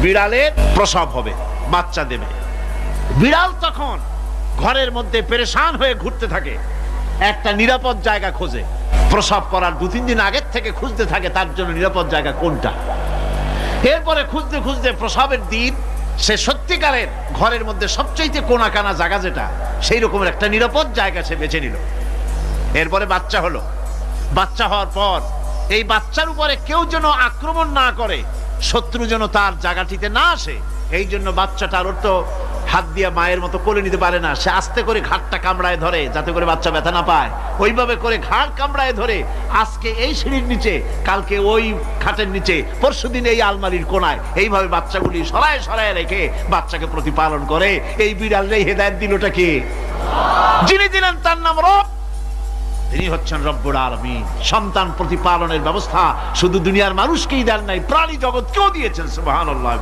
বিড়ালের প্রসব হবে, বাচ্চা দেবে। বিড়াল তখন ঘরের মধ্যে পেরেশান হয়ে ঘুরতে থাকে, একটা নিরাপদ জায়গা খোঁজে। প্রসব করার 2-3 দিন আগের থেকে খুঁজতে থাকে তার জন্য নিরাপদ জায়গা কোনটা। এরপরে খুঁজতে খুঁজতে প্রসবের দিন সে সত্যিকারের ঘরের মধ্যে সবচেয়ে কোনা কানা জায়গা যেটা, সেই রকমের একটা নিরাপদ জায়গা সে বেছে নিল। এরপরে বাচ্চা হলো। বাচ্চা হওয়ার পর এই বাচ্চার উপরে কেউ যেন আক্রমণ না করে, শত্রু যেন তার জায়গাটিতে না আসে, এই জন্য বাচ্চাটার ওর তো হাত দিয়ে মায়ের মতো কোলে নিতে পারে না, সে আস্তে করে ঘাটটা কামড়ায় ধরে যাতে করে বাচ্চা ব্যথা না পায়। ওইভাবে করে ঘাট কামড়ায় ধরে আজকে এই সিঁড়ির নিচে, কালকে ওই খাটের নিচে, পরশুদিন এই আলমারির কোনায়, এইভাবে বাচ্চাগুলি সরায় সরায় রেখে বাচ্চাকে প্রতিপালন করে। এই বিড়ালের হেদায়েত দিলটা কে? যিনি দিলেন তার নাম রব, তিনি হচ্ছেন রব্বুল আলামিন। সন্তান প্রতিপালনের ব্যবস্থা শুধু দুনিয়ার মানুষকেই দেন নাই, প্রাণী জগৎকেও দিয়েছেন। সুবহানাল্লাহ।